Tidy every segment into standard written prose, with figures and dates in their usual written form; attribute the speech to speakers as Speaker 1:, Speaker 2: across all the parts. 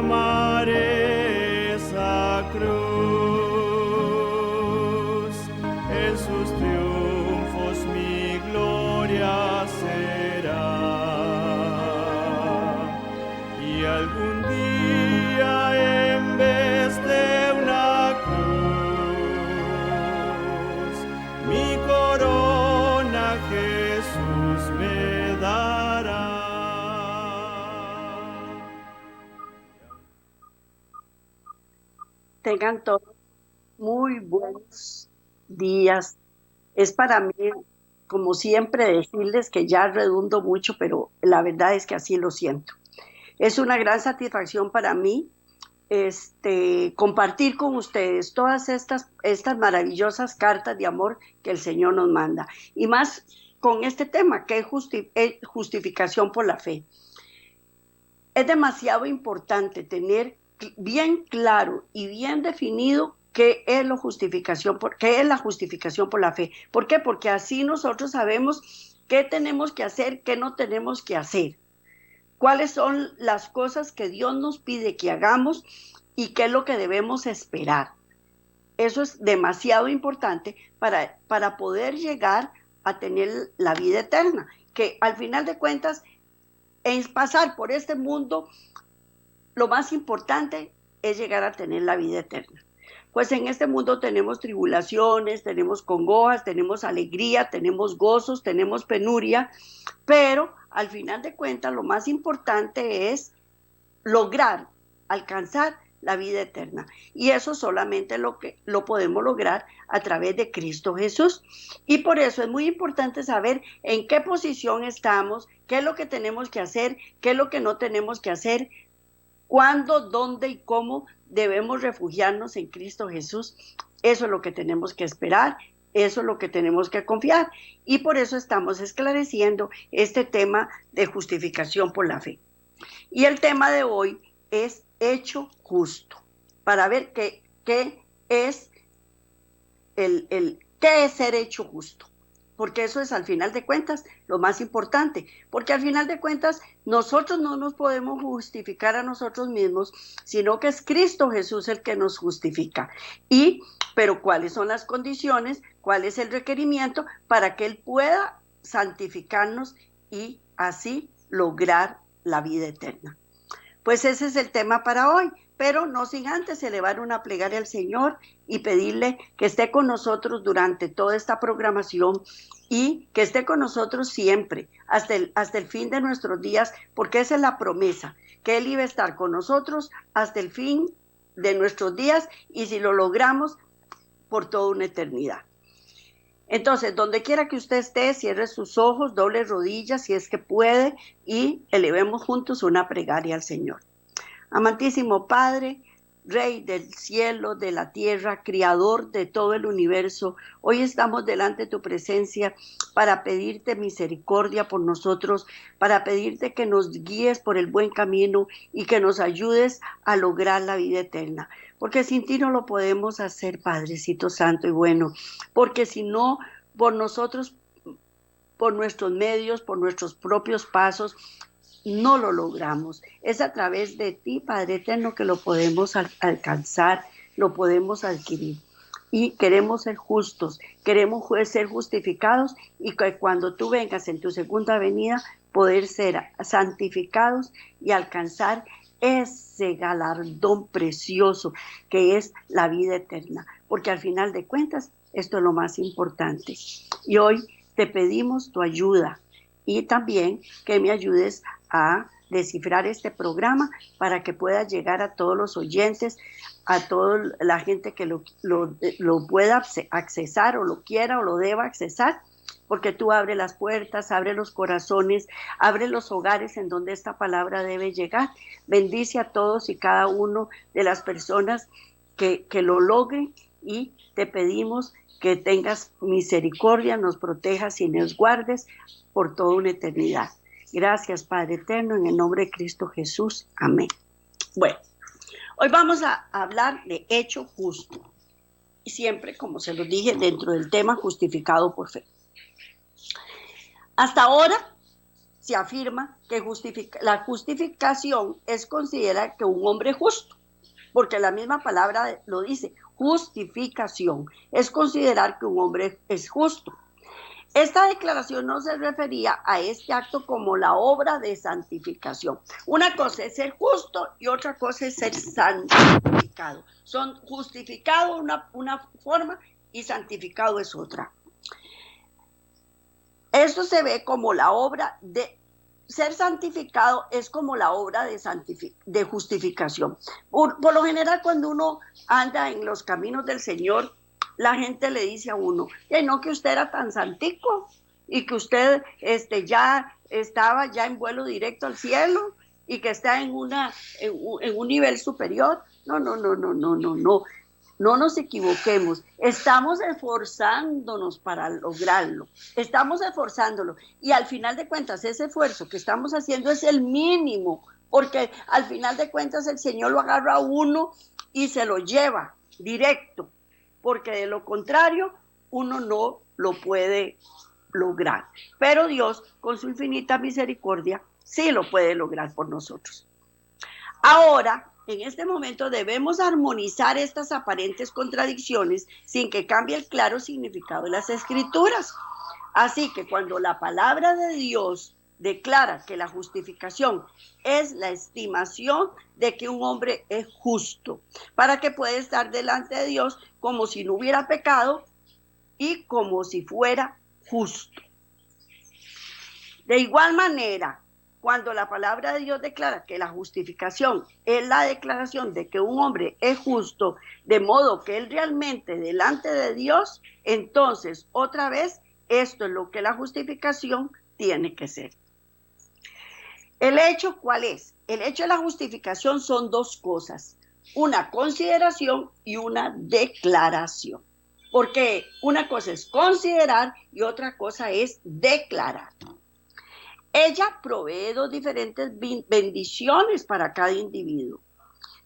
Speaker 1: clamaré esa cruz, en sus triunfos mi gloria será. Y algún día en vez de una cruz, mi corona Jesús me dará.
Speaker 2: Tengan todos muy buenos días. Es para mí, como siempre, decirles que ya redundo mucho, pero la verdad es que así lo siento. Es una gran satisfacción para mí compartir con ustedes todas estas maravillosas cartas de amor que el Señor nos manda. Y más con este tema, que es justificación por la fe. Es demasiado importante tener bien claro y bien definido qué es la justificación por la fe. ¿Por qué? Porque así nosotros sabemos qué tenemos que hacer, qué no tenemos que hacer. Cuáles son las cosas que Dios nos pide que hagamos y qué es lo que debemos esperar. Eso es demasiado importante para poder llegar a tener la vida eterna, que al final de cuentas, en pasar por este mundo, lo más importante es llegar a tener la vida eterna. Pues en este mundo tenemos tribulaciones, tenemos congojas, tenemos alegría, tenemos gozos, tenemos penuria, pero al final de cuentas lo más importante es lograr, alcanzar la vida eterna. Y eso solamente lo podemos lograr a través de Cristo Jesús. Y por eso es muy importante saber en qué posición estamos, qué es lo que tenemos que hacer, qué es lo que no tenemos que hacer, cuándo, dónde y cómo debemos refugiarnos en Cristo Jesús. Eso es lo que tenemos que esperar, eso es lo que tenemos que confiar. Y por eso estamos esclareciendo este tema de justificación por la fe. Y el tema de hoy es hecho justo, para ver qué es qué es ser hecho justo. Porque eso es al final de cuentas lo más importante, porque al final de cuentas nosotros no nos podemos justificar a nosotros mismos, sino que es Cristo Jesús el que nos justifica. Pero ¿cuáles son las condiciones? ¿Cuál es el requerimiento para que Él pueda santificarnos y así lograr la vida eterna? Pues ese es el tema para hoy, pero no sin antes elevar una plegaria al Señor y pedirle que esté con nosotros durante toda esta programación y que esté con nosotros siempre, hasta el fin de nuestros días, porque esa es la promesa, que Él iba a estar con nosotros hasta el fin de nuestros días y si lo logramos, por toda una eternidad. Entonces, donde quiera que usted esté, cierre sus ojos, doble rodillas si es que puede y elevemos juntos una plegaria al Señor. Amantísimo Padre, Rey del cielo, de la tierra, Criador de todo el universo, hoy estamos delante de tu presencia para pedirte misericordia por nosotros, para pedirte que nos guíes por el buen camino y que nos ayudes a lograr la vida eterna. Porque sin ti no lo podemos hacer, Padrecito Santo y bueno, porque si no, por nosotros, por nuestros medios, por nuestros propios pasos, no lo logramos. Es a través de ti, Padre eterno, que lo podemos alcanzar, lo podemos adquirir. Y queremos ser justos, queremos ser justificados y que cuando tú vengas en tu segunda venida, poder ser santificados y alcanzar ese galardón precioso que es la vida eterna. Porque al final de cuentas, esto es lo más importante. Y hoy te pedimos tu ayuda y también que me ayudes a descifrar este programa para que pueda llegar a todos los oyentes, a toda la gente que lo pueda accesar o lo quiera o lo deba accesar, porque tú abres las puertas, abre los corazones, abre los hogares en donde esta palabra debe llegar. Bendice a todos y cada uno de las personas que lo logren y te pedimos que tengas misericordia, nos protejas y nos guardes por toda una eternidad. Gracias, Padre eterno, en el nombre de Cristo Jesús. Amén. Bueno, hoy vamos a hablar de hecho justo. Y siempre, como se los dije, dentro del tema justificado por fe. Hasta ahora se afirma que la justificación es considerar que un hombre es justo, porque la misma palabra lo dice, justificación, es considerar que un hombre es justo. Esta declaración no se refería a este acto como la obra de santificación. Una cosa es ser justo y otra cosa es ser santificado. Son justificado una forma y santificado es otra. Esto se ve como la obra de ser santificado, es como la obra de justificación. Por lo general, cuando uno anda en los caminos del Señor, la gente le dice a uno, no, que usted era tan santico y que usted ya estaba ya en vuelo directo al cielo y que está en un nivel superior. No. No nos equivoquemos, estamos esforzándonos para lograrlo, estamos esforzándolo y al final de cuentas ese esfuerzo que estamos haciendo es el mínimo, porque al final de cuentas el Señor lo agarra a uno y se lo lleva directo, porque de lo contrario uno no lo puede lograr, pero Dios con su infinita misericordia sí lo puede lograr por nosotros. Ahora, en este momento debemos armonizar estas aparentes contradicciones sin que cambie el claro significado de las Escrituras. Así que cuando la palabra de Dios declara que la justificación es la estimación de que un hombre es justo, para que pueda estar delante de Dios como si no hubiera pecado y como si fuera justo. De igual manera, cuando la palabra de Dios declara que la justificación es la declaración de que un hombre es justo, de modo que él realmente delante de Dios, entonces otra vez esto es lo que la justificación tiene que ser. ¿El hecho cuál es? El hecho de la justificación son dos cosas, una consideración y una declaración. Porque una cosa es considerar y otra cosa es declarar. Ella provee dos diferentes bendiciones para cada individuo.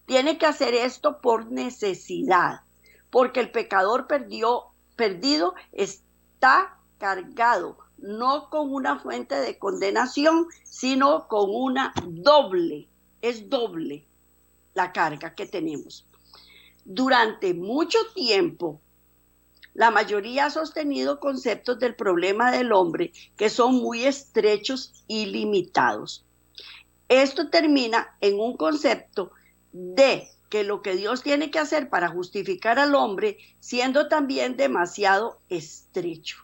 Speaker 2: Tiene que hacer esto por necesidad, porque el pecador perdido está cargado, no con una fuente de condenación, sino con una doble. Es doble la carga que tenemos. Durante mucho tiempo, la mayoría ha sostenido conceptos del problema del hombre que son muy estrechos y limitados. Esto termina en un concepto de que lo que Dios tiene que hacer para justificar al hombre siendo también demasiado estrecho.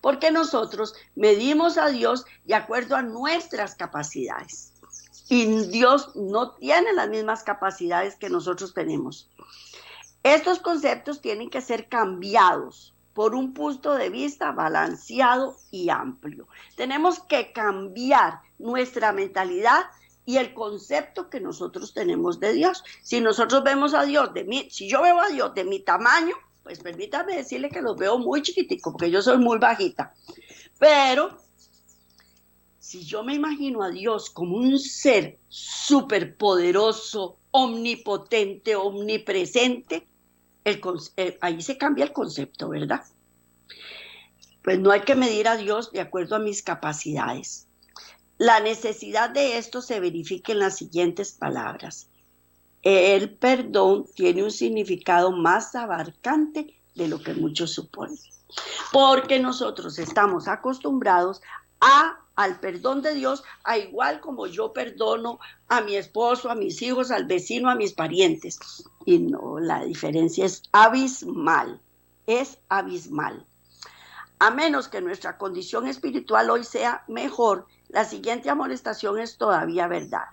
Speaker 2: Porque nosotros medimos a Dios de acuerdo a nuestras capacidades. Y Dios no tiene las mismas capacidades que nosotros tenemos. Estos conceptos tienen que ser cambiados por un punto de vista balanceado y amplio. Tenemos que cambiar nuestra mentalidad y el concepto que nosotros tenemos de Dios. Si nosotros vemos a Dios si yo veo a Dios de mi tamaño, pues permítame decirle que los veo muy chiquitico, porque yo soy muy bajita. Pero si yo me imagino a Dios como un ser superpoderoso, omnipotente, omnipresente, ahí se cambia el concepto, ¿verdad? Pues no hay que medir a Dios de acuerdo a mis capacidades. La necesidad de esto se verifica en las siguientes palabras. El perdón tiene un significado más abarcante de lo que muchos suponen. Porque nosotros estamos acostumbrados al perdón de Dios, a igual como yo perdono a mi esposo, a mis hijos, al vecino, a mis parientes. Y no, la diferencia es abismal, A menos que nuestra condición espiritual hoy sea mejor, la siguiente amonestación es todavía verdad.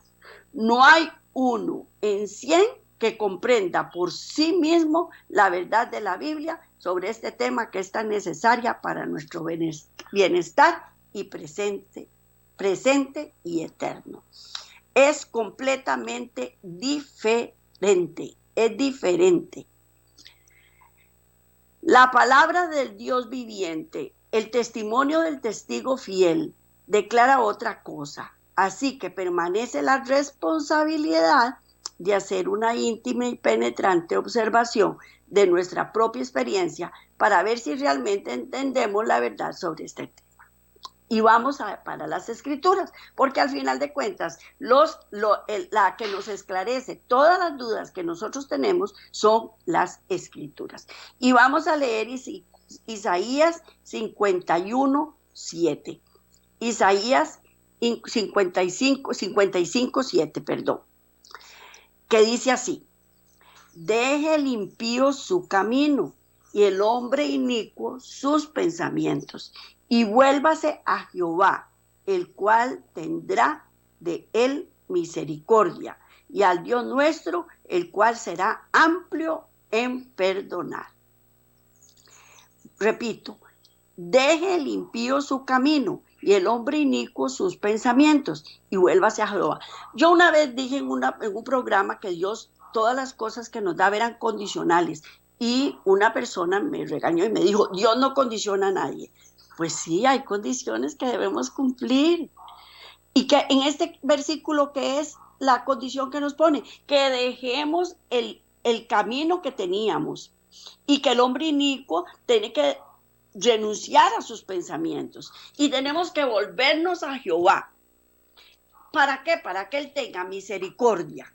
Speaker 2: No hay uno en 100 que comprenda por sí mismo la verdad de la Biblia sobre este tema que es tan necesaria para nuestro bienestar y presente y eterno. Es completamente diferente, es diferente. La palabra del Dios viviente, el testimonio del testigo fiel, declara otra cosa. Así que permanece la responsabilidad de hacer una íntima y penetrante observación de nuestra propia experiencia para ver si realmente entendemos la verdad sobre este tema. Y vamos para las escrituras, porque al final de cuentas, la que nos esclarece todas las dudas que nosotros tenemos son las escrituras. Y vamos a leer Isaías 51:7. Isaías 55:7, perdón, que dice así: deje el impío su camino y el hombre inicuo sus pensamientos, y vuélvase a Jehová, el cual tendrá de él misericordia, y al Dios nuestro, el cual será amplio en perdonar. Repito, deje el impío su camino y el hombre inicuo sus pensamientos, y vuélvase a Jehová. Yo una vez dije en un programa que Dios, todas las cosas que nos daba eran condicionales, y una persona me regañó y me dijo: Dios no condiciona a nadie. Pues sí, hay condiciones que debemos cumplir. Y que en este versículo, ¿qué es la condición que nos pone? Que dejemos el camino que teníamos, y que el hombre inicuo tiene que renunciar a sus pensamientos, y tenemos que volvernos a Jehová. ¿Para qué? Para que Él tenga misericordia.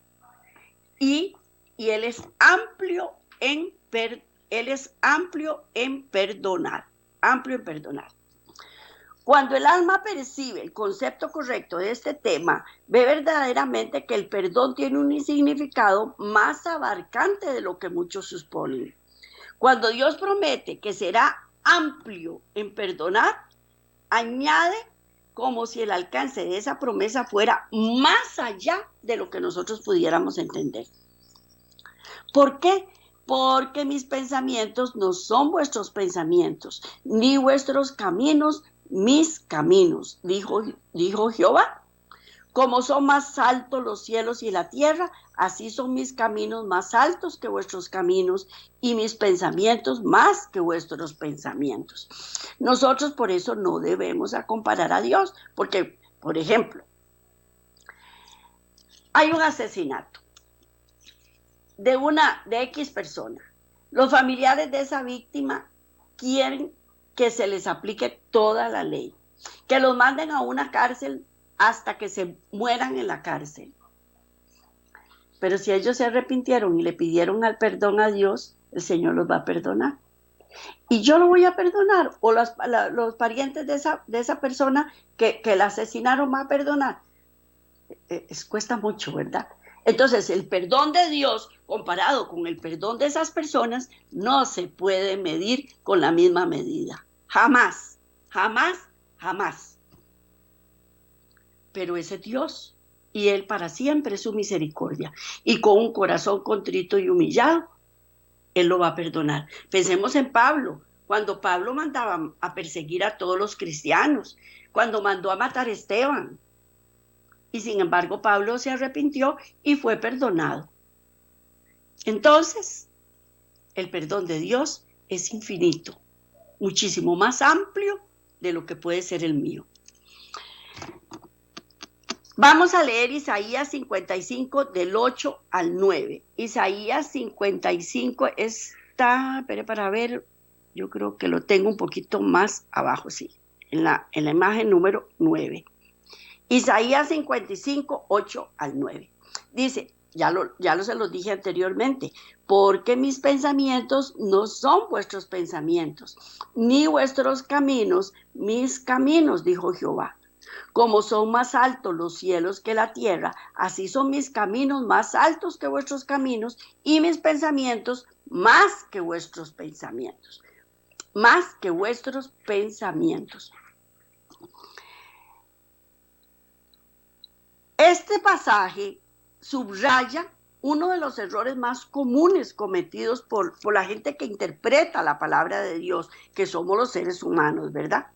Speaker 2: Y Él es amplio en perdonar. Amplio en perdonar. Cuando el alma percibe el concepto correcto de este tema, ve verdaderamente que el perdón tiene un significado más abarcante de lo que muchos suponen. Cuando Dios promete que será amplio en perdonar, añade como si el alcance de esa promesa fuera más allá de lo que nosotros pudiéramos entender. ¿Por qué? Porque mis pensamientos no son vuestros pensamientos, ni vuestros caminos mis caminos, dijo Jehová. Como son más altos los cielos y la tierra, así son mis caminos más altos que vuestros caminos, y mis pensamientos más que vuestros pensamientos. Nosotros por eso no debemos comparar a Dios, porque, por ejemplo, hay un asesinato de X persona. Los familiares de esa víctima quieren que se les aplique toda la ley, que los manden a una cárcel hasta que se mueran en la cárcel. Pero si ellos se arrepintieron y le pidieron el perdón a Dios, el Señor los va a perdonar. Y yo lo voy a perdonar, o los parientes de esa persona que la asesinaron va a perdonar. Cuesta mucho, ¿verdad? Entonces, el perdón de Dios comparado con el perdón de esas personas no se puede medir con la misma medida. Jamás, jamás, jamás. Pero ese es Dios, y Él para siempre es su misericordia. Y con un corazón contrito y humillado, Él lo va a perdonar. Pensemos en Pablo, cuando Pablo mandaba a perseguir a todos los cristianos, cuando mandó a matar a Esteban. Y sin embargo, Pablo se arrepintió y fue perdonado. Entonces, el perdón de Dios es infinito, muchísimo más amplio de lo que puede ser el mío. Vamos a leer Isaías 55 del 8 al 9. Isaías 55 está, para ver, yo creo que lo tengo un poquito más abajo, sí, en la imagen número 9. Isaías 55, 8 al 9. Dice, ya se los dije anteriormente, porque mis pensamientos no son vuestros pensamientos, ni vuestros caminos mis caminos, dijo Jehová. Como son más altos los cielos que la tierra, así son mis caminos más altos que vuestros caminos, y mis pensamientos más que vuestros pensamientos. Más que vuestros pensamientos. Este pasaje subraya uno de los errores más comunes cometidos por la gente que interpreta la palabra de Dios, que somos los seres humanos, ¿verdad?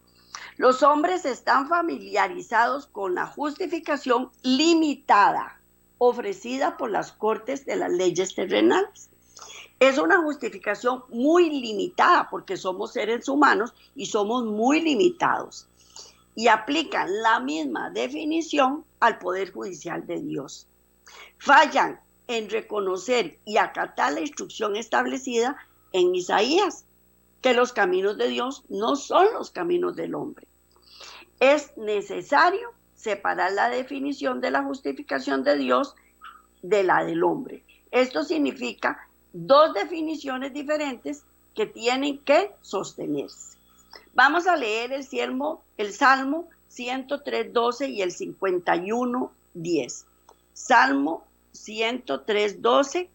Speaker 2: Los hombres están familiarizados con la justificación limitada ofrecida por las cortes de las leyes terrenales. Es una justificación muy limitada porque somos seres humanos y somos muy limitados. Y aplican la misma definición al Poder Judicial de Dios. Fallan en reconocer y acatar la instrucción establecida en Isaías, que los caminos de Dios no son los caminos del hombre. Es necesario separar la definición de la justificación de Dios de la del hombre. Esto significa dos definiciones diferentes que tienen que sostenerse. Vamos a leer el Salmo 103:12 y el 51:10. Salmo 103:12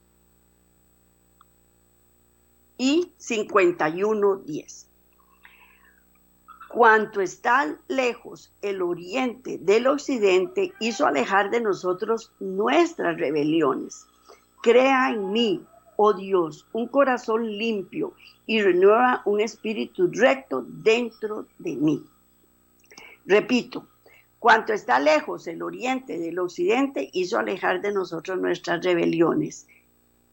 Speaker 2: y 51:10. Cuanto está lejos el oriente del occidente, hizo alejar de nosotros nuestras rebeliones. Crea en mí, oh Dios, un corazón limpio y renueva un espíritu recto dentro de mí. Repito, cuanto está lejos el oriente del occidente, hizo alejar de nosotros nuestras rebeliones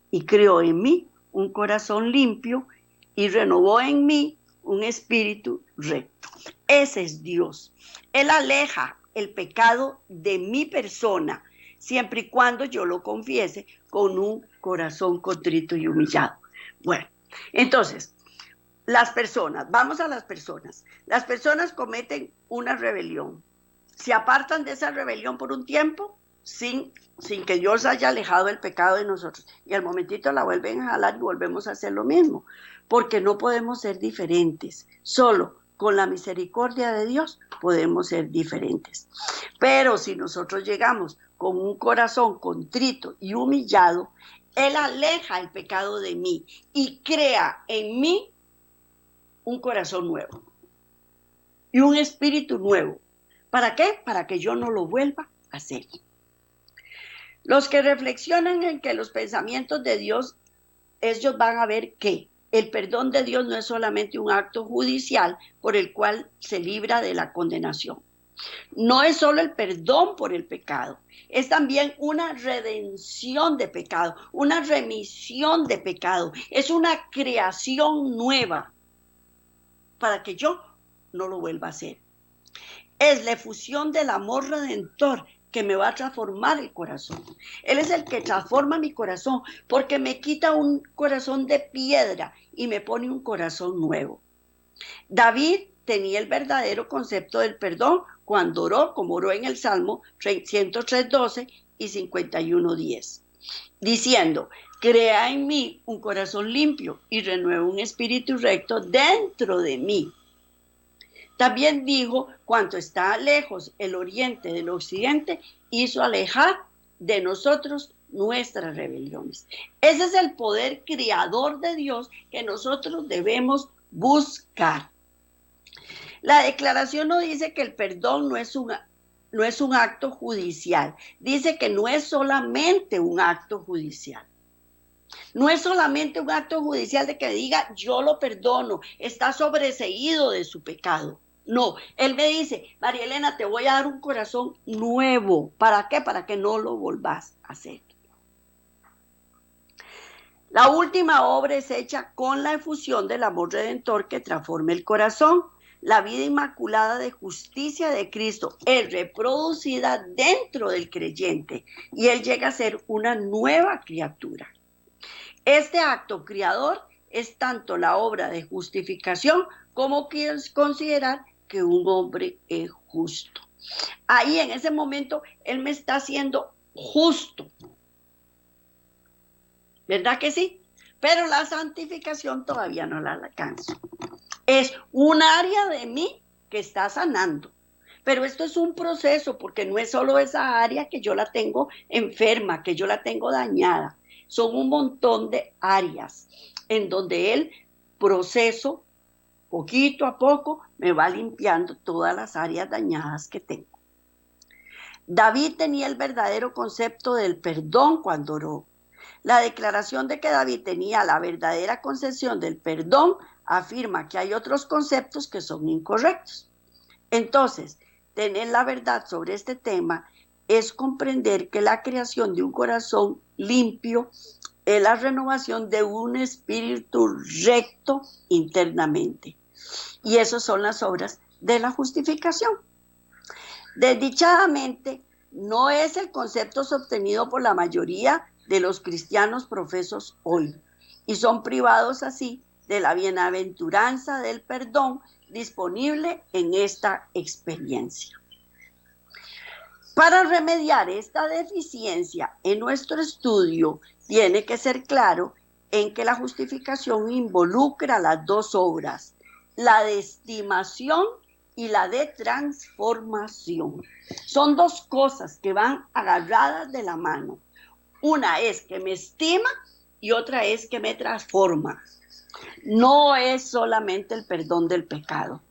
Speaker 2: y creó en mí un corazón limpio y renovó en mí un espíritu recto. Ese es Dios. Él aleja el pecado de mi persona, siempre y cuando yo lo confiese con un corazón contrito y humillado. Bueno, entonces, vamos a las personas. Las personas cometen una rebelión. Se apartan de esa rebelión por un tiempo sin que Dios haya alejado el pecado de nosotros. Y al momentito la vuelven a jalar y volvemos a hacer lo mismo. Porque no podemos ser diferentes. Solo con la misericordia de Dios podemos ser diferentes. Pero si nosotros llegamos con un corazón contrito y humillado, Él aleja el pecado de mí y crea en mí un corazón nuevo y un espíritu nuevo. ¿Para qué? Para que yo no lo vuelva a hacer. Los que reflexionan en que los pensamientos de Dios, ellos van a ver que el perdón de Dios no es solamente un acto judicial por el cual se libra de la condenación. No es solo el perdón por el pecado, es también una redención de pecado, una remisión de pecado, es una creación nueva para que yo no lo vuelva a hacer. Es la efusión del amor redentor que me va a transformar el corazón. Él es el que transforma mi corazón porque me quita un corazón de piedra y me pone un corazón nuevo. David tenía el verdadero concepto del perdón cuando oró, como oró en el Salmo 103:12 y 51:10, diciendo: crea en mí un corazón limpio y renueva un espíritu recto dentro de mí. También dijo: cuanto está lejos el oriente del occidente, hizo alejar de nosotros nuestras rebeliones. Ese es el poder creador de Dios que nosotros debemos buscar. La declaración no dice que el perdón no es un acto judicial. Dice que no es solamente un acto judicial. No es solamente un acto judicial de que diga yo lo perdono, está sobreseído de su pecado. No, Él me dice: María Elena, te voy a dar un corazón nuevo. ¿Para qué? Para que no lo volvás a hacer. La última obra es hecha con la efusión del amor redentor que transforma el corazón. La vida inmaculada de justicia de Cristo es reproducida dentro del creyente y él llega a ser una nueva criatura. Este acto creador es tanto la obra de justificación como considerar que un hombre es justo. Ahí en ese momento él me está haciendo justo. ¿Verdad que sí? Pero la santificación todavía no la alcanzo. Es un área de mí que está sanando. Pero esto es un proceso porque no es solo esa área que yo la tengo enferma, que yo la tengo dañada. Son un montón de áreas en donde el proceso, poquito a poco, me va limpiando todas las áreas dañadas que tengo. David tenía el verdadero concepto del perdón cuando oró. La declaración de que David tenía la verdadera concepción del perdón afirma que hay otros conceptos que son incorrectos. Entonces, tener la verdad sobre este tema es comprender que la creación de un corazón limpio es la renovación de un espíritu recto internamente. Y esas son las obras de la justificación. Desdichadamente, no es el concepto sostenido por la mayoría de los cristianos profesos hoy, y son privados así de la bienaventuranza del perdón disponible en esta experiencia. Para remediar esta deficiencia en nuestro estudio, tiene que ser claro en que la justificación involucra las dos obras, la de estimación y la de transformación. Son dos cosas que van agarradas de la mano. Una es que me estima y otra es que me transforma. No es solamente el perdón del pecado.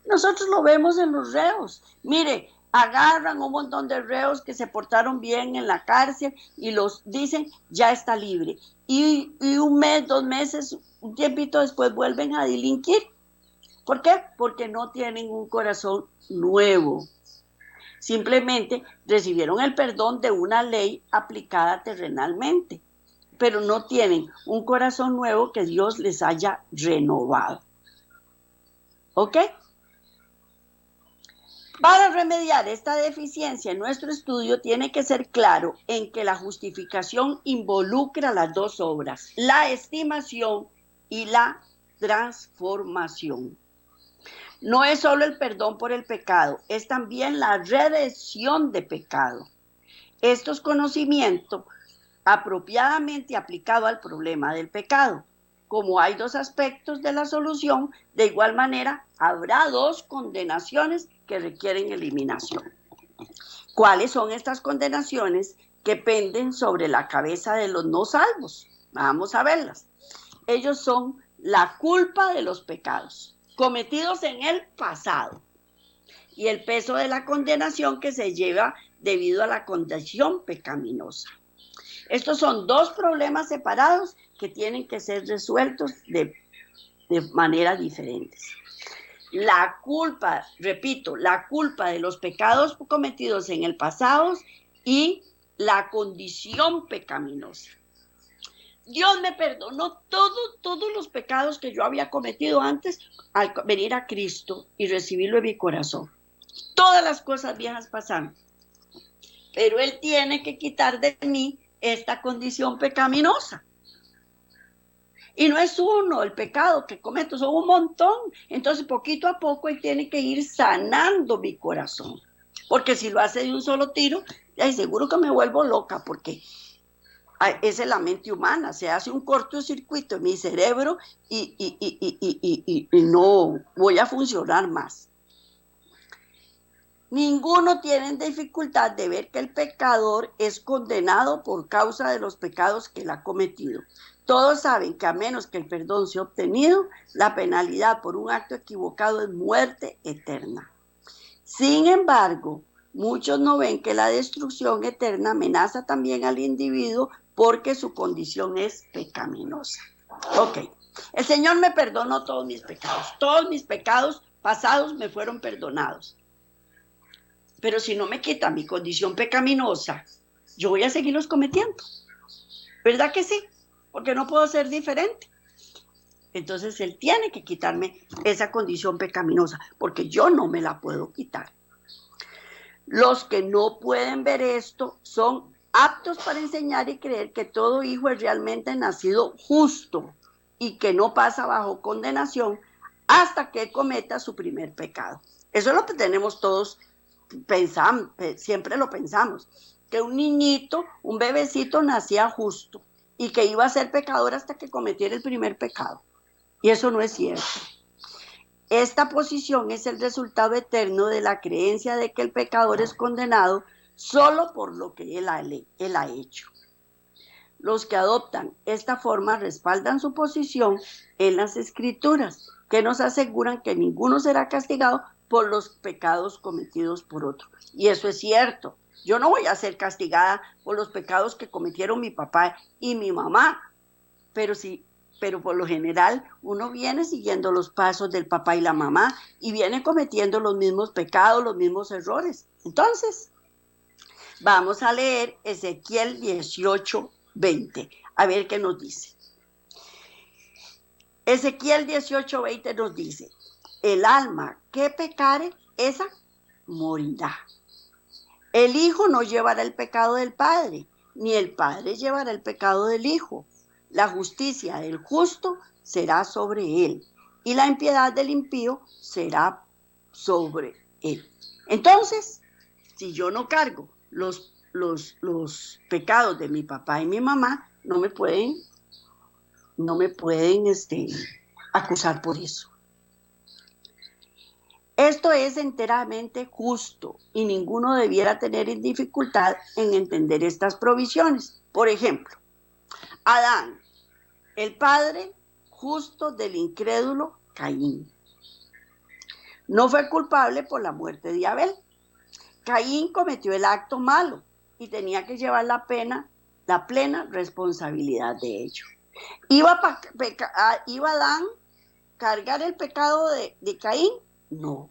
Speaker 2: Nosotros lo vemos en los reos. Mire, agarran un montón de reos que se portaron bien en la cárcel y los dicen, ya está libre. Y un mes, 2 meses, un tiempito después vuelven a delinquir. ¿Por qué? Porque no tienen un corazón nuevo. Simplemente recibieron el perdón de una ley aplicada terrenalmente, pero no tienen un corazón nuevo que Dios les haya renovado. ¿Ok? Para remediar esta deficiencia en nuestro estudio, tiene que ser claro en que la justificación involucra las dos obras, la estimación y la transformación. No es solo el perdón por el pecado, es también la redención de pecado. Esto es conocimiento apropiadamente aplicado al problema del pecado. Como hay dos aspectos de la solución, de igual manera habrá dos condenaciones que requieren eliminación. ¿Cuáles son estas condenaciones que penden sobre la cabeza de los no salvos? Vamos a verlas. Ellos son la culpa de los pecados cometidos en el pasado y el peso de la condenación que se lleva debido a la condición pecaminosa. Estos son dos problemas separados que tienen que ser resueltos de maneras diferentes. La culpa, repito, la culpa de los pecados cometidos en el pasado y la condición pecaminosa. Dios me perdonó todos los pecados que yo había cometido antes al venir a Cristo y recibirlo en mi corazón. Todas las cosas viejas pasaron. Pero Él tiene que quitar de mí esta condición pecaminosa. Y no es uno el pecado que cometo, son un montón. Entonces, poquito a poco, Él tiene que ir sanando mi corazón. Porque si lo hace de un solo tiro, seguro que me vuelvo loca, porque esa es la mente humana. Se hace un cortocircuito en mi cerebro y no voy a funcionar más. Ninguno tiene dificultad de ver que el pecador es condenado por causa de los pecados que él ha cometido. Todos saben que a menos que el perdón sea obtenido, la penalidad por un acto equivocado es muerte eterna. Sin embargo, muchos no ven que la destrucción eterna amenaza también al individuo porque su condición es pecaminosa. Ok, el Señor me perdonó todos mis pecados pasados me fueron perdonados. Pero si no me quita mi condición pecaminosa, yo voy a seguirlos cometiendo. ¿Verdad que sí? Porque no puedo ser diferente. Entonces Él tiene que quitarme esa condición pecaminosa, porque yo no me la puedo quitar. Los que no pueden ver esto son aptos para enseñar y creer que todo hijo es realmente nacido justo y que no pasa bajo condenación hasta que cometa su primer pecado. Eso es lo que tenemos todos pensando, siempre lo pensamos, que un niñito, un bebecito nacía justo y que iba a ser pecador hasta que cometiera el primer pecado. Y eso no es cierto. Esta posición es el resultado eterno de la creencia de que el pecador es condenado solo por lo que él ha hecho. Los que adoptan esta forma respaldan su posición en las Escrituras, que nos aseguran que ninguno será castigado por los pecados cometidos por otro. Y eso es cierto. Yo no voy a ser castigada por los pecados que cometieron mi papá y mi mamá, pero por lo general uno viene siguiendo los pasos del papá y la mamá y viene cometiendo los mismos pecados, los mismos errores. Entonces, vamos a leer Ezequiel 18:20, a ver qué nos dice. Ezequiel 18:20 nos dice: el alma que pecare, esa morirá. El hijo no llevará el pecado del padre, ni el padre llevará el pecado del hijo. La justicia del justo será sobre él, y la impiedad del impío será sobre él. Entonces, si yo no cargo los pecados de mi papá y mi mamá, no me pueden acusar por eso. Esto es enteramente justo y ninguno debiera tener dificultad en entender estas provisiones. Por ejemplo, Adán, el padre justo del incrédulo Caín, no fue culpable por la muerte de Abel. Caín cometió el acto malo y tenía que llevar la plena responsabilidad de ello. ¿Iba Adán a cargar el pecado de Caín? No.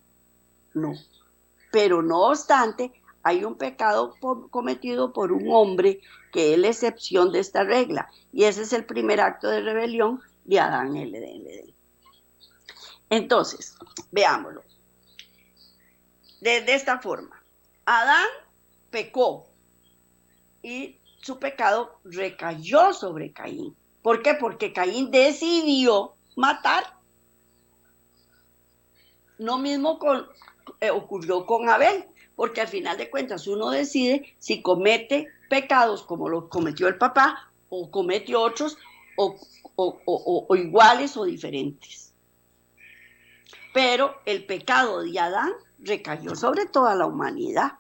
Speaker 2: Pero no obstante, hay un pecado cometido por un hombre que es la excepción de esta regla, y ese es el primer acto de rebelión de Adán en el Edén. Entonces, veámoslo de esta forma. Adán pecó y su pecado recayó sobre Caín. ¿Por qué? Porque Caín decidió matar. Lo mismo ocurrió con Abel, porque al final de cuentas uno decide si comete pecados como lo cometió el papá o comete otros o iguales o diferentes. Pero el pecado de Adán recayó sobre toda la humanidad.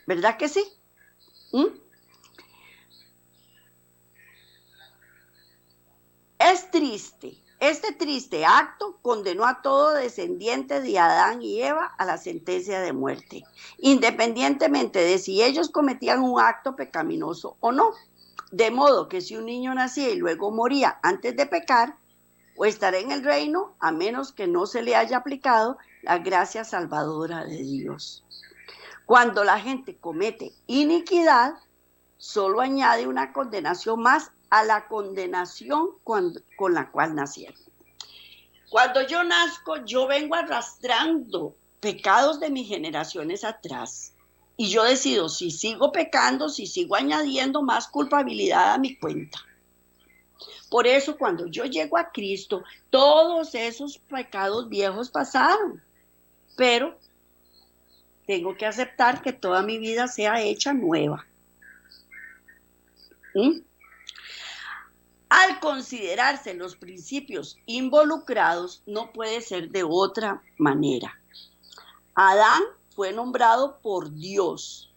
Speaker 2: ¿Verdad que sí? Es triste. Este triste acto condenó a todo descendiente de Adán y Eva a la sentencia de muerte, independientemente de si ellos cometían un acto pecaminoso o no. De modo que si un niño nacía y luego moría antes de pecar, o estará en el reino a menos que no se le haya aplicado la gracia salvadora de Dios. Cuando la gente comete iniquidad, solo añade una condenación más a la condenación con la cual nacieron. Cuando yo nazco, yo vengo arrastrando pecados de mis generaciones atrás. Y yo decido si sigo pecando, si sigo añadiendo más culpabilidad a mi cuenta. Por eso cuando yo llego a Cristo, todos esos pecados viejos pasaron. Pero tengo que aceptar que toda mi vida sea hecha nueva. Al considerarse los principios involucrados, no puede ser de otra manera. Adán fue nombrado por Dios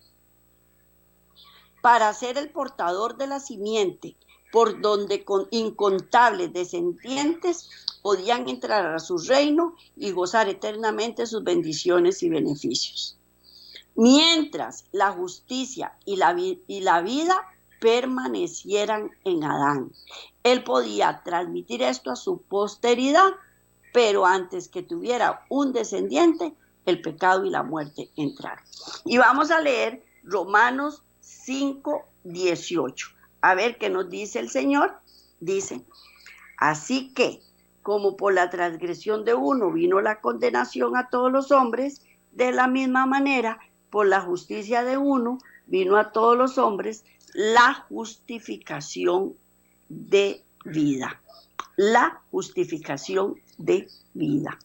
Speaker 2: para ser el portador de la simiente, por donde con incontables descendientes podían entrar a su reino y gozar eternamente sus bendiciones y beneficios. Mientras la justicia y la vida permanecieran en Adán, él podía transmitir esto a su posteridad, pero antes que tuviera un descendiente, el pecado y la muerte entraron. Y vamos a leer Romanos 5:18. A ver qué nos dice el Señor. Dice, así que, como por la transgresión de uno vino la condenación a todos los hombres, de la misma manera, por la justicia de uno vino a todos los hombres la justificación de vida. La justificación de vida.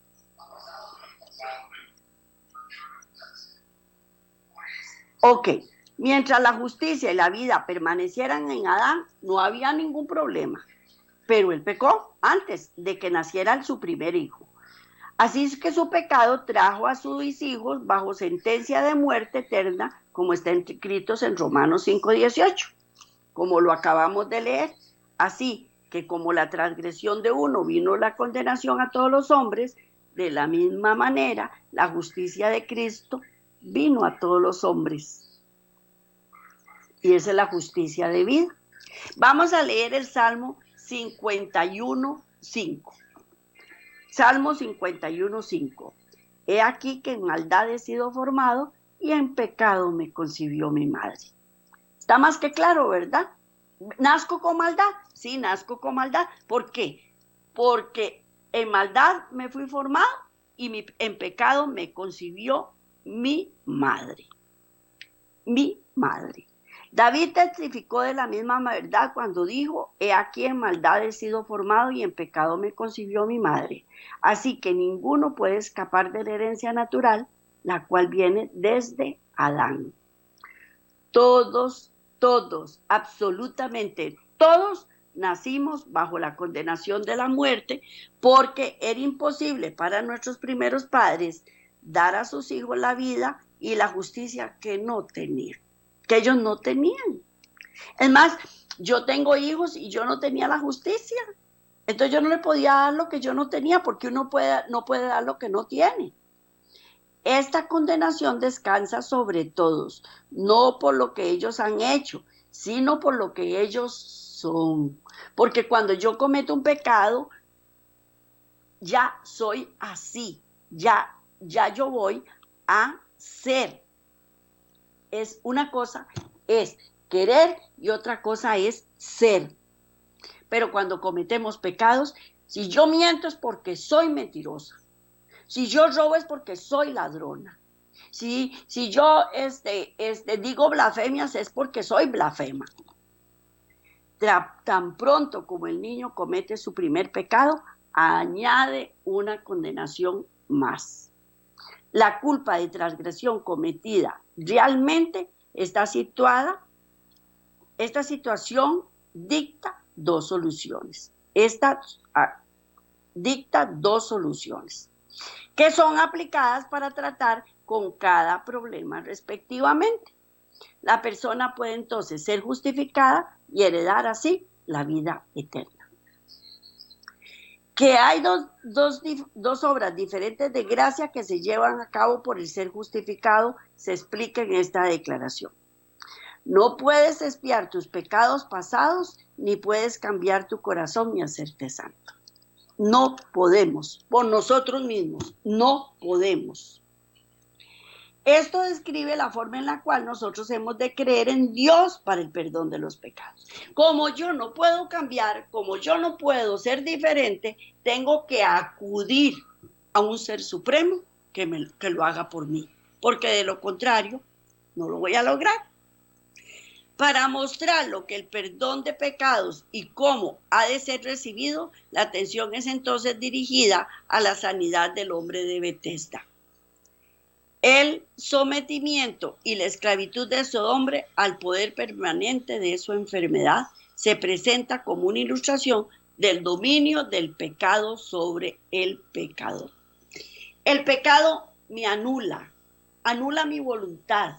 Speaker 2: Ok. Mientras la justicia y la vida permanecieran en Adán, no había ningún problema. Pero él pecó antes de que naciera su primer hijo. Así es que su pecado trajo a sus hijos bajo sentencia de muerte eterna, como está escrito en Romanos 5:18, como lo acabamos de leer. Así que como la transgresión de uno vino la condenación a todos los hombres, de la misma manera la justicia de Cristo vino a todos los hombres. Y esa es la justicia de vida. Vamos a leer el Salmo 51:5. Salmo 51:5. He aquí que en maldad he sido formado y en pecado me concibió mi madre. Está más que claro, ¿verdad? ¿Nazco con maldad? Sí, nazco con maldad. ¿Por qué? Porque en maldad me fui formado y en pecado me concibió mi madre. Mi madre. David testificó de la misma verdad cuando dijo: he aquí en maldad he sido formado y en pecado me concibió mi madre. Así que ninguno puede escapar de la herencia natural, la cual viene desde Adán. Todos, absolutamente todos nacimos bajo la condenación de la muerte, porque era imposible para nuestros primeros padres dar a sus hijos la vida y la justicia que ellos no tenían. Es más, yo tengo hijos y yo no tenía la justicia. Entonces yo no le podía dar lo que yo no tenía, porque uno no puede dar lo que no tiene. Esta condenación descansa sobre todos, no por lo que ellos han hecho, sino por lo que ellos son. Porque cuando yo cometo un pecado, ya soy así, ya yo voy a ser. Es una cosa es querer y otra cosa es ser. Pero cuando cometemos pecados, si yo miento es porque soy mentirosa. Si yo robo es porque soy ladrona. Si yo digo blasfemias es porque soy blasfema. Tan pronto como el niño comete su primer pecado, añade una condenación más. La culpa de transgresión cometida realmente está situada. Esta situación dicta dos soluciones. Que son aplicadas para tratar con cada problema respectivamente. La persona puede entonces ser justificada y heredar así la vida eterna. Que hay dos obras diferentes de gracia que se llevan a cabo por el ser justificado, se explica en esta declaración. No puedes expiar tus pecados pasados, ni puedes cambiar tu corazón ni hacerte santo. No podemos, por nosotros mismos, no podemos. Esto describe la forma en la cual nosotros hemos de creer en Dios para el perdón de los pecados. Como yo no puedo cambiar, como yo no puedo ser diferente, tengo que acudir a un ser supremo que lo haga por mí, porque de lo contrario no lo voy a lograr. Para mostrar lo que el perdón de pecados y cómo ha de ser recibido, la atención es entonces dirigida a la sanidad del hombre de Betesda. El sometimiento y la esclavitud de ese hombre al poder permanente de su enfermedad se presenta como una ilustración del dominio del pecado sobre el pecador. El pecado me anula mi voluntad,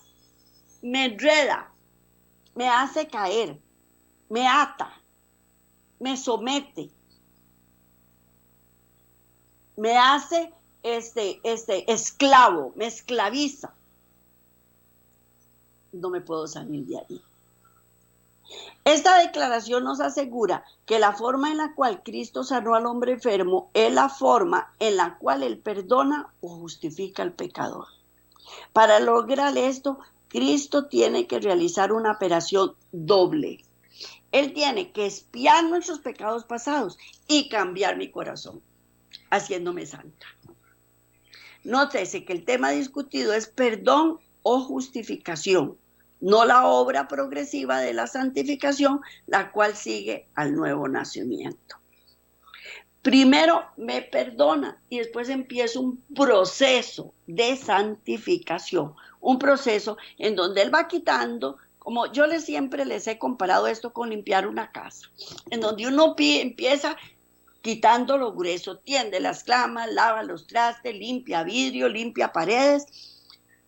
Speaker 2: me enreda, me hace caer, me ata, me somete, me hace esclavo, me esclaviza. No me puedo salir de ahí. Esta declaración nos asegura que la forma en la cual Cristo sanó al hombre enfermo es la forma en la cual Él perdona o justifica al pecador. Para lograr esto, Cristo tiene que realizar una operación doble. Él tiene que expiar nuestros pecados pasados y cambiar mi corazón, haciéndome santa. Nótese que el tema discutido es perdón o justificación, no la obra progresiva de la santificación, la cual sigue al nuevo nacimiento. Primero me perdona y después empiezo un proceso de santificación, un proceso en donde Él va quitando, como yo siempre les he comparado esto con limpiar una casa, en donde uno empieza quitando lo grueso, tiende las camas, lava los trastes, limpia vidrio, limpia paredes,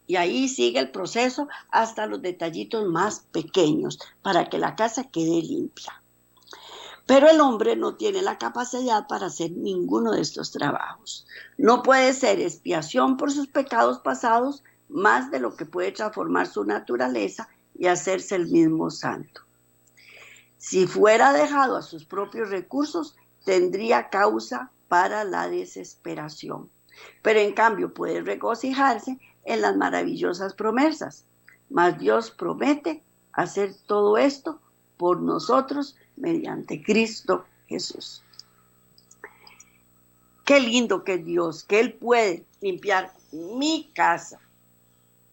Speaker 2: y ahí sigue el proceso hasta los detallitos más pequeños para que la casa quede limpia. Pero el hombre no tiene la capacidad para hacer ninguno de estos trabajos. No puede ser expiación por sus pecados pasados más de lo que puede transformar su naturaleza y hacerse el mismo santo. Si fuera dejado a sus propios recursos, tendría causa para la desesperación. Pero en cambio puede regocijarse en las maravillosas promesas. Mas Dios promete hacer todo esto por nosotros mediante Cristo Jesús. Qué lindo que es Dios, que Él puede limpiar mi casa,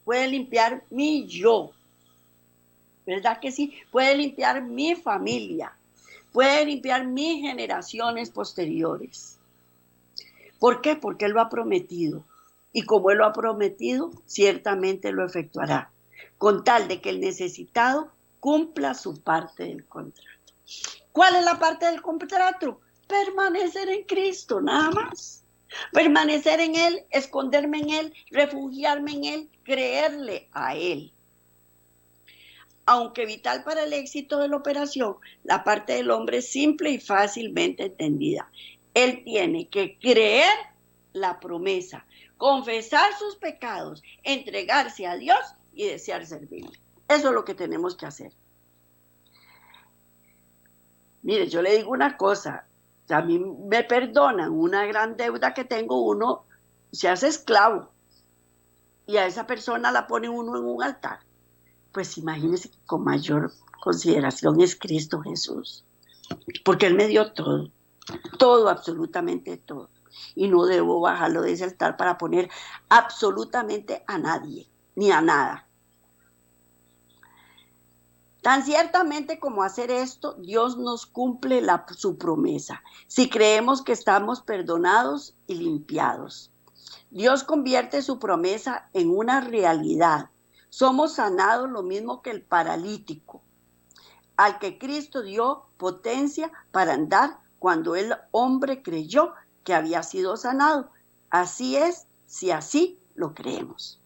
Speaker 2: puede limpiar mi yo, ¿verdad que sí? Puede limpiar mi familia, puede limpiar mis generaciones posteriores. ¿Por qué? Porque Él lo ha prometido. Y como Él lo ha prometido, ciertamente lo efectuará, con tal de que el necesitado cumpla su parte del contrato. ¿Cuál es la parte del contrato? Permanecer en Cristo, nada más. Permanecer en Él, esconderme en Él, refugiarme en Él, creerle a Él. Aunque vital para el éxito de la operación, la parte del hombre es simple y fácilmente entendida. Él tiene que creer la promesa, confesar sus pecados, entregarse a Dios y desear servirle. Eso es lo que tenemos que hacer. Mire, yo le digo una cosa, a mí me perdonan una gran deuda que tengo, uno se hace esclavo y a esa persona la pone uno en un altar. Pues imagínense que con mayor consideración es Cristo Jesús, porque Él me dio todo, todo, absolutamente todo, y no debo bajarlo de ese altar para poner absolutamente a nadie, ni a nada. Tan ciertamente como hacer esto, Dios nos cumple su promesa, si creemos que estamos perdonados y limpiados. Dios convierte su promesa en una realidad. Somos sanados lo mismo que el paralítico, al que Cristo dio potencia para andar cuando el hombre creyó que había sido sanado. Así es, si así lo creemos.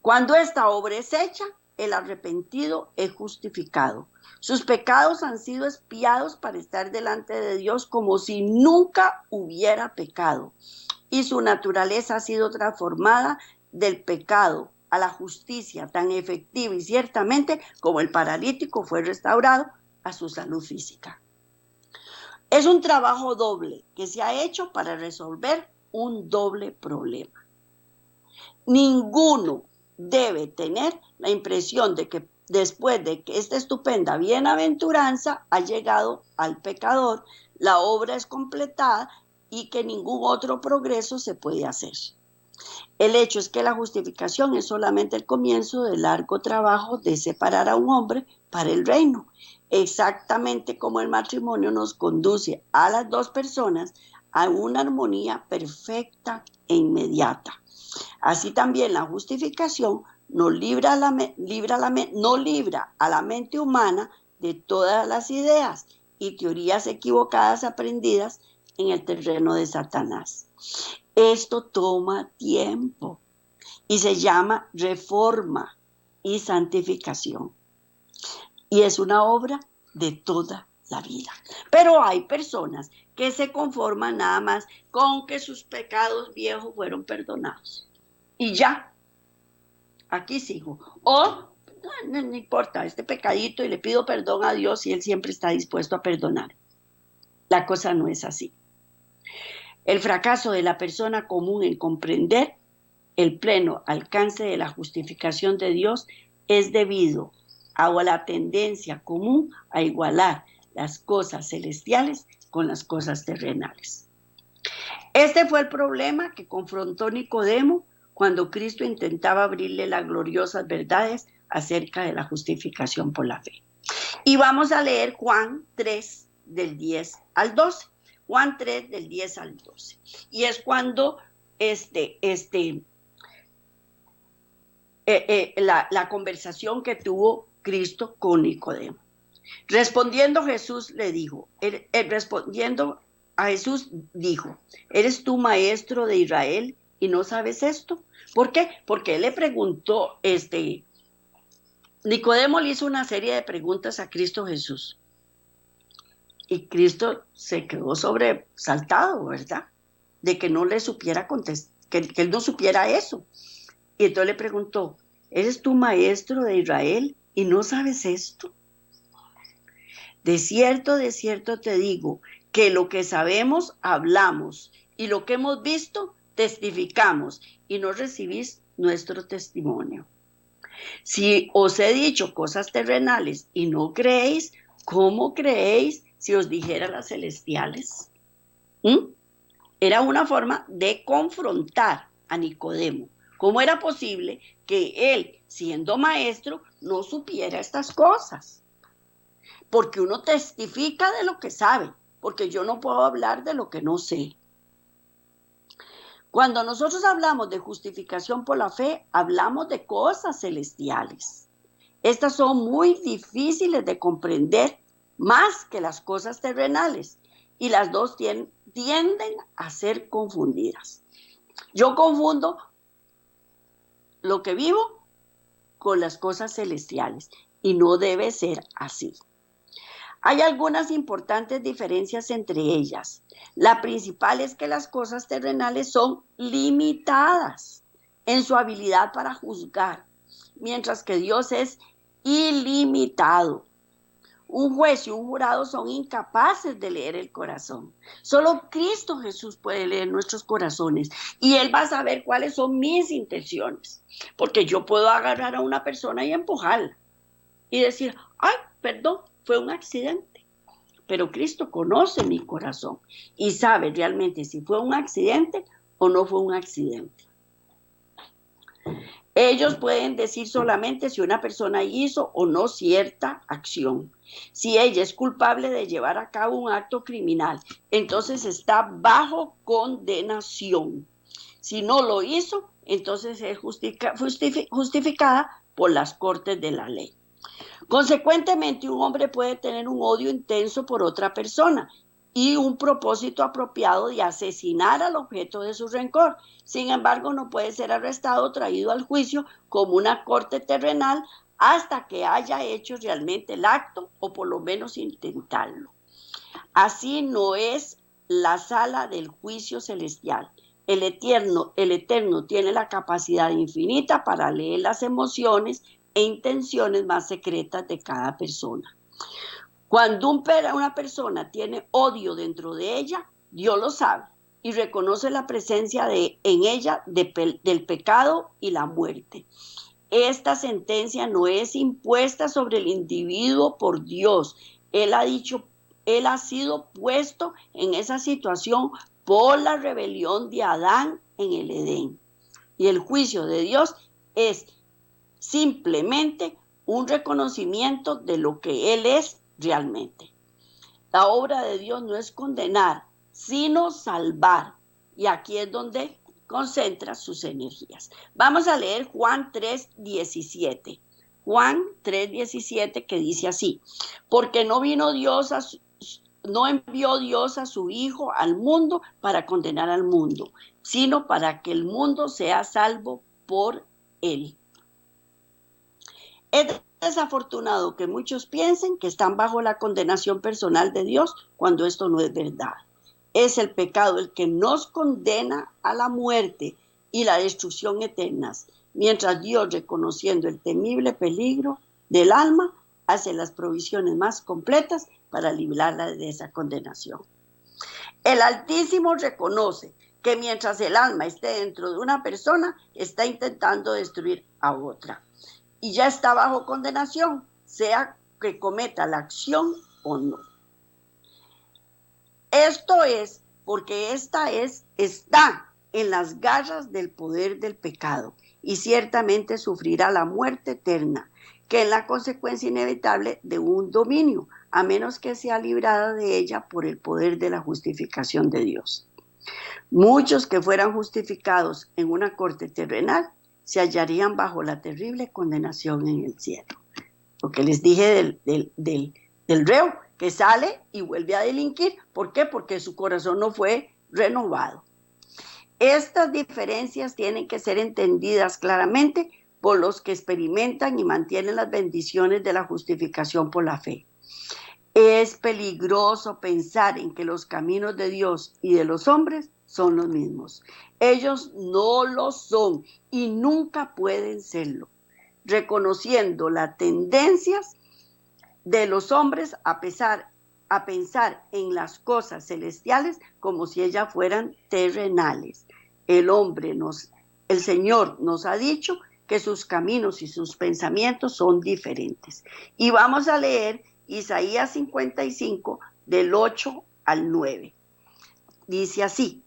Speaker 2: Cuando esta obra es hecha, el arrepentido es justificado. Sus pecados han sido expiados para estar delante de Dios como si nunca hubiera pecado. Y su naturaleza ha sido transformada del pecado a la justicia tan efectiva y ciertamente como el paralítico fue restaurado a su salud física. Es un trabajo doble que se ha hecho para resolver un doble problema. Ninguno debe tener la impresión de que después de que esta estupenda bienaventuranza ha llegado al pecador, la obra es completada y que ningún otro progreso se puede hacer. El hecho es que la justificación es solamente el comienzo del largo trabajo de separar a un hombre para el reino, exactamente como el matrimonio nos conduce a las dos personas a una armonía perfecta e inmediata. Así también la justificación no libra a la mente humana de todas las ideas y teorías equivocadas aprendidas en el terreno de Satanás. Esto toma tiempo y se llama reforma y santificación. Y es una obra de toda la vida. Pero hay personas que se conforman nada más con que sus pecados viejos fueron perdonados. Y ya, aquí sigo. O no importa, este pecadito y le pido perdón a Dios y Él siempre está dispuesto a perdonar. La cosa no es así. El fracaso de la persona común en comprender el pleno alcance de la justificación de Dios es debido a la tendencia común a igualar las cosas celestiales con las cosas terrenales. Este fue el problema que confrontó Nicodemo cuando Cristo intentaba abrirle las gloriosas verdades acerca de la justificación por la fe. Y vamos a leer Juan 3, del 10 al 12. Juan 3, del 10 al 12. Y es cuando la conversación que tuvo Cristo con Nicodemo. Respondiendo Jesús le dijo, respondiendo a Jesús dijo, ¿eres tú maestro de Israel y no sabes esto? ¿Por qué? Porque él le preguntó, Nicodemo le hizo una serie de preguntas a Cristo Jesús. Y Cristo se quedó sobresaltado, ¿verdad? De que no le supiera contestar, que él no supiera eso. Y entonces le preguntó, ¿eres tú maestro de Israel y no sabes esto? De cierto te digo, que lo que sabemos hablamos y lo que hemos visto testificamos y no recibís nuestro testimonio. Si os he dicho cosas terrenales y no creéis, ¿cómo creéis si os dijera las celestiales? Era una forma de confrontar a Nicodemo. ¿Cómo era posible que él, siendo maestro, no supiera estas cosas, porque uno testifica de lo que sabe, porque yo no puedo hablar de lo que no sé. Cuando nosotros hablamos de justificación por la fe, hablamos de cosas celestiales. Estas son muy difíciles de comprender, más que las cosas terrenales, y las dos tienden a ser confundidas. Yo confundo lo que vivo con las cosas celestiales, y no debe ser así. Hay algunas importantes diferencias entre ellas. La principal es que las cosas terrenales son limitadas en su habilidad para juzgar, mientras que Dios es ilimitado. Un juez y un jurado son incapaces de leer el corazón. Solo Cristo Jesús puede leer nuestros corazones y Él va a saber cuáles son mis intenciones. Porque yo puedo agarrar a una persona y empujarla y decir, ay, perdón, fue un accidente. Pero Cristo conoce mi corazón y sabe realmente si fue un accidente o no fue un accidente. Ellos pueden decir solamente si una persona hizo o no cierta acción. Si ella es culpable de llevar a cabo un acto criminal, entonces está bajo condenación. Si no lo hizo, entonces es justificada por las cortes de la ley. Consecuentemente, un hombre puede tener un odio intenso por otra persona y un propósito apropiado de asesinar al objeto de su rencor. Sin embargo, no puede ser arrestado o traído al juicio como una corte terrenal hasta que haya hecho realmente el acto o por lo menos intentarlo. Así no es la sala del juicio celestial. El Eterno tiene la capacidad infinita para leer las emociones e intenciones más secretas de cada persona. Cuando una persona tiene odio dentro de ella, Dios lo sabe y reconoce la presencia en ella del pecado y la muerte. Esta sentencia no es impuesta sobre el individuo por Dios. Él ha sido puesto en esa situación por la rebelión de Adán en el Edén. Y el juicio de Dios es simplemente un reconocimiento de lo que Él es realmente. La obra de Dios no es condenar, sino salvar. Y aquí es donde concentra sus energías. Vamos a leer Juan 3:17. Juan 3:17 que dice así: porque no envió Dios a su Hijo al mundo para condenar al mundo, sino para que el mundo sea salvo por él. Es desafortunado que muchos piensen que están bajo la condenación personal de Dios cuando esto no es verdad. Es el pecado el que nos condena a la muerte y la destrucción eternas, mientras Dios, reconociendo el temible peligro del alma, hace las provisiones más completas para librarla de esa condenación. El Altísimo reconoce que mientras el alma esté dentro de una persona, está intentando destruir a otra. Y ya está bajo condenación, sea que cometa la acción o no. Esto es porque está en las garras del poder del pecado y ciertamente sufrirá la muerte eterna, que es la consecuencia inevitable de un dominio, a menos que sea librada de ella por el poder de la justificación de Dios. Muchos que fueran justificados en una corte terrenal se hallarían bajo la terrible condenación en el cielo. Lo que les dije del reo, que sale y vuelve a delinquir. ¿Por qué? Porque su corazón no fue renovado. Estas diferencias tienen que ser entendidas claramente por los que experimentan y mantienen las bendiciones de la justificación por la fe. Es peligroso pensar en que los caminos de Dios y de los hombres son los mismos. Ellos no lo son y nunca pueden serlo. Reconociendo las tendencias de los hombres a pensar en las cosas celestiales como si ellas fueran terrenales. El Señor nos ha dicho que sus caminos y sus pensamientos son diferentes. Y vamos a leer Isaías 55 del 8 al 9. Dice así: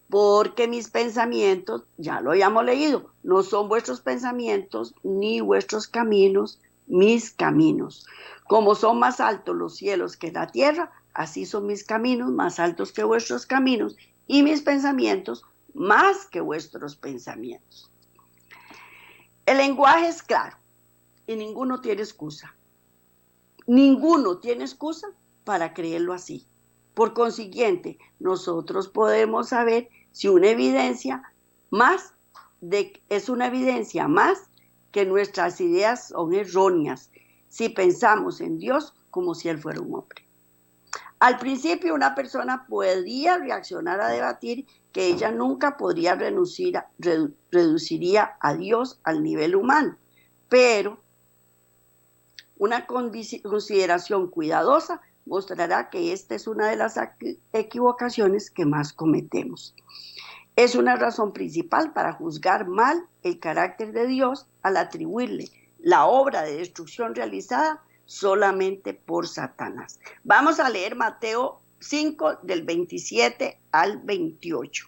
Speaker 2: porque mis pensamientos, ya lo habíamos leído, no son vuestros pensamientos ni vuestros caminos, mis caminos. Como son más altos los cielos que la tierra, así son mis caminos más altos que vuestros caminos y mis pensamientos más que vuestros pensamientos. El lenguaje es claro y ninguno tiene excusa. Ninguno tiene excusa para creerlo así. Por consiguiente, nosotros podemos saber si una evidencia más es una evidencia más que nuestras ideas son erróneas si pensamos en Dios como si Él fuera un hombre. Al principio una persona podría reaccionar a debatir que ella nunca podría reduciría a Dios al nivel humano, pero una consideración cuidadosa mostrará que esta es una de las equivocaciones que más cometemos. Es una razón principal para juzgar mal el carácter de Dios al atribuirle la obra de destrucción realizada solamente por Satanás. Vamos a leer Mateo 5 del 27 al 28.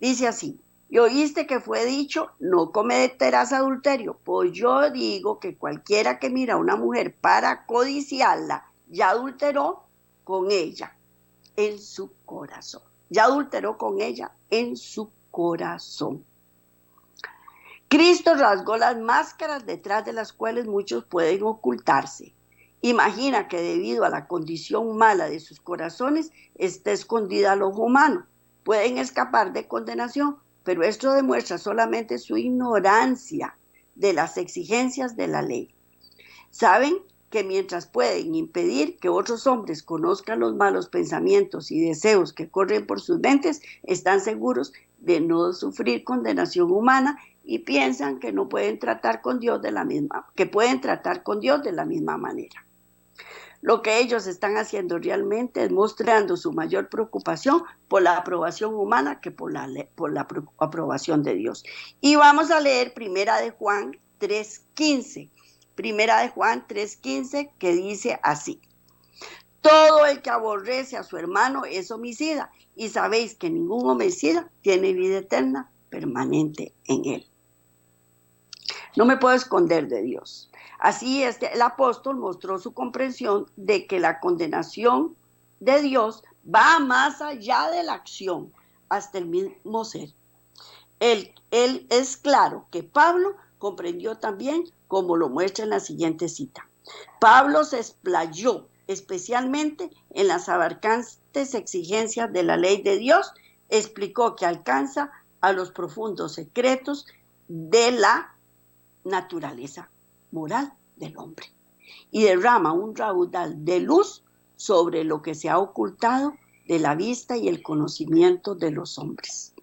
Speaker 2: Dice así: y oíste que fue dicho, no cometerás adulterio. Pues yo digo que cualquiera que mira a una mujer para codiciarla, ya adulteró con ella en su corazón. Ya adulteró con ella en su corazón. Cristo rasgó las máscaras detrás de las cuales muchos pueden ocultarse. Imagina que debido a la condición mala de sus corazones está escondida al ojo humano. Pueden escapar de condenación, pero esto demuestra solamente su ignorancia de las exigencias de la ley. Saben que mientras pueden impedir que otros hombres conozcan los malos pensamientos y deseos que corren por sus mentes, están seguros de no sufrir condenación humana y piensan que no pueden tratar con Dios de la misma manera. Lo que ellos están haciendo realmente es mostrando su mayor preocupación por la aprobación humana que por la aprobación de Dios. Y vamos a leer Primera de Juan 3:15. Primera de Juan 3:15, que dice así: todo el que aborrece a su hermano es homicida, y sabéis que ningún homicida tiene vida eterna permanente en él. No me puedo esconder de Dios. Así el apóstol mostró su comprensión de que la condenación de Dios va más allá de la acción, hasta el mismo ser. Él es claro que Pablo comprendió también, como lo muestra en la siguiente cita. Pablo se explayó especialmente en las abarcantes exigencias de la ley de Dios, explicó que alcanza a los profundos secretos de la naturaleza moral del hombre y derrama un raudal de luz sobre lo que se ha ocultado de la vista y el conocimiento de los hombres.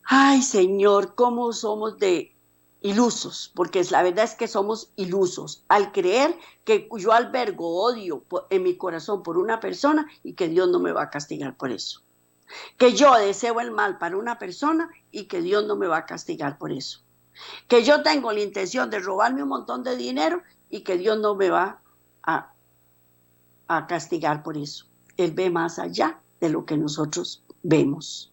Speaker 2: Ay, Señor, cómo somos de ilusos, porque la verdad es que somos ilusos al creer que yo albergo odio en mi corazón por una persona y que Dios no me va a castigar por eso. Que yo deseo el mal para una persona y que Dios no me va a castigar por eso. Que yo tengo la intención de robarme un montón de dinero y que Dios no me va a castigar por eso. Él ve más allá de lo que nosotros vemos.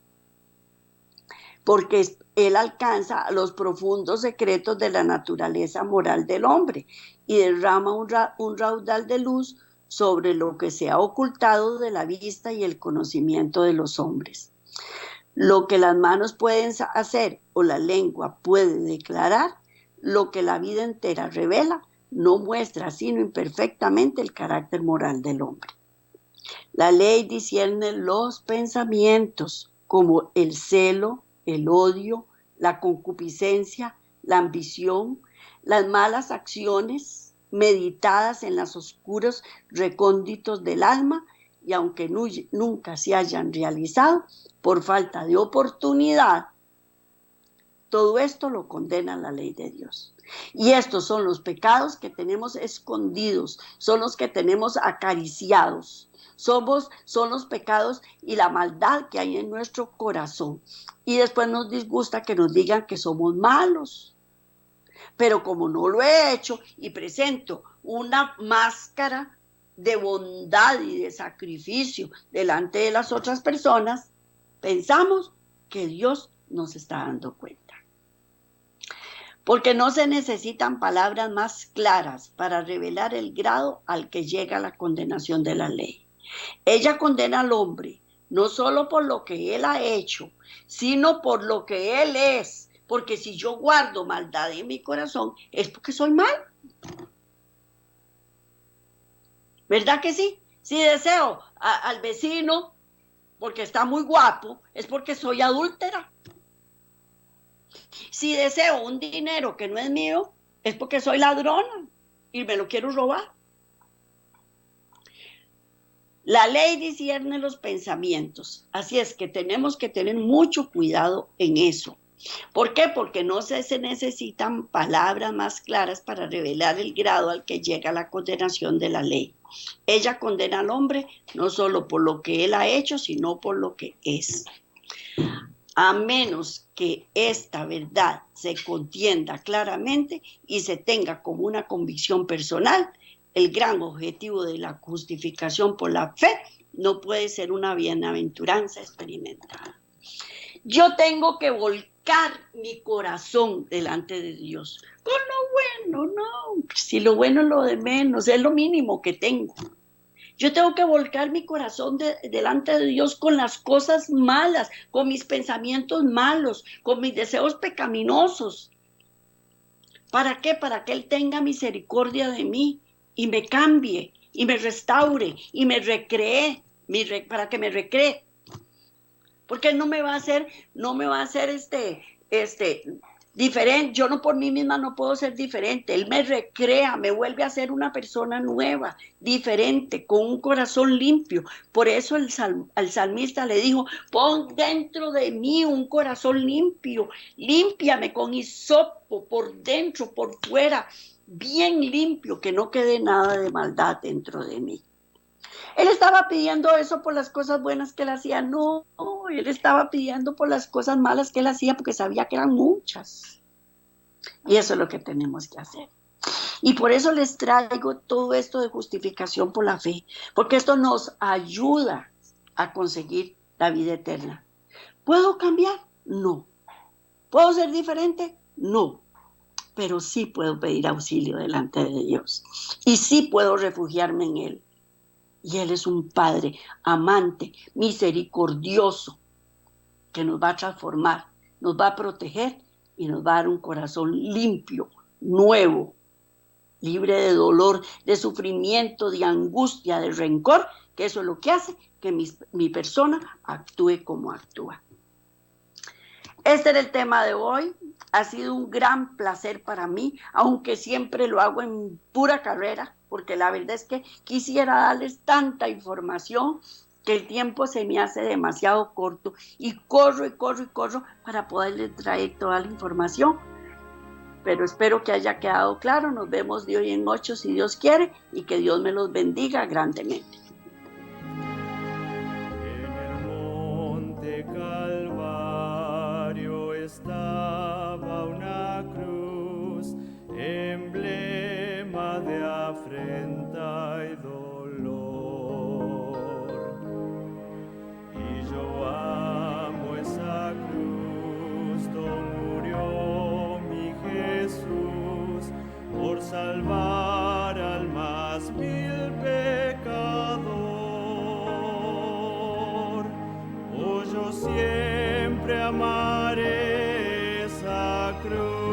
Speaker 2: Porque Él alcanza los profundos secretos de la naturaleza moral del hombre y derrama un raudal de luz sobre lo que se ha ocultado de la vista y el conocimiento de los hombres. Lo que las manos pueden hacer o la lengua puede declarar, lo que la vida entera revela, no muestra sino imperfectamente el carácter moral del hombre. La ley discierne los pensamientos como el celo, el odio, la concupiscencia, la ambición, las malas acciones meditadas en los oscuros recónditos del alma, y aunque nunca se hayan realizado por falta de oportunidad, todo esto lo condena la ley de Dios. Y estos son los pecados que tenemos escondidos, son los que tenemos acariciados, son los pecados y la maldad que hay en nuestro corazón. Y después nos disgusta que nos digan que somos malos. Pero como no lo he hecho y presento una máscara de bondad y de sacrificio delante de las otras personas, pensamos que Dios nos está dando cuenta. porque no se necesitan palabras más claras para revelar el grado al que llega la condenación de la ley. Ella condena al hombre, no solo por lo que él ha hecho, sino por lo que él es. Porque si yo guardo maldad en mi corazón, es porque soy mal. ¿Verdad que sí? Si deseo al vecino porque está muy guapo, es porque soy adúltera. Si deseo un dinero que no es mío, es porque soy ladrona y me lo quiero robar. La ley discierne los pensamientos, así es que tenemos que tener mucho cuidado en eso. ¿Por qué? Porque no se necesitan palabras más claras para revelar el grado al que llega la condenación de la ley. Ella condena al hombre no solo por lo que él ha hecho, sino por lo que es. A menos que esta verdad se contienda claramente y se tenga como una convicción personal, el gran objetivo de la justificación por la fe no puede ser una bienaventuranza experimentada. Yo tengo que volcar mi corazón delante de Dios. Con lo bueno, no. Si lo bueno es lo de menos, es lo mínimo que tengo. Yo tengo que volcar mi corazón delante de Dios con las cosas malas, con mis pensamientos malos, con mis deseos pecaminosos. ¿Para qué? Para que Él tenga misericordia de mí y me cambie y me restaure y me recree, para que me recree. Porque Él no me va a hacer diferente. Yo no por mí misma no puedo ser diferente. Él me recrea, me vuelve a ser una persona nueva, diferente, con un corazón limpio. Por eso al salmista le dijo, pon dentro de mí un corazón limpio, límpiame con hisopo por dentro, por fuera, bien limpio, que no quede nada de maldad dentro de mí. Él estaba pidiendo eso por las cosas buenas que él hacía. No, él estaba pidiendo por las cosas malas que él hacía porque sabía que eran muchas. Y eso es lo que tenemos que hacer. Y por eso les traigo todo esto de justificación por la fe, porque esto nos ayuda a conseguir la vida eterna. ¿Puedo cambiar? No. ¿Puedo ser diferente? No. Pero sí puedo pedir auxilio delante de Dios. Y sí puedo refugiarme en Él. Y Él es un Padre amante, misericordioso, que nos va a transformar, nos va a proteger y nos va a dar un corazón limpio, nuevo, libre de dolor, de sufrimiento, de angustia, de rencor, que eso es lo que hace que mi persona actúe como actúa. Este era el tema de hoy. Ha sido un gran placer para mí, aunque siempre lo hago en pura carrera, porque la verdad es que quisiera darles tanta información que el tiempo se me hace demasiado corto y corro para poderles traer toda la información. Pero espero que haya quedado claro. Nos vemos de hoy en 8 si Dios quiere y que Dios me los bendiga grandemente.
Speaker 1: En el monte Calvario estaba una cruz, emblema de afrenta y dolor. Y yo amo esa cruz, donde murió mi Jesús por salvar al más vil pecador. Oh, yo siempre amaré esa cruz.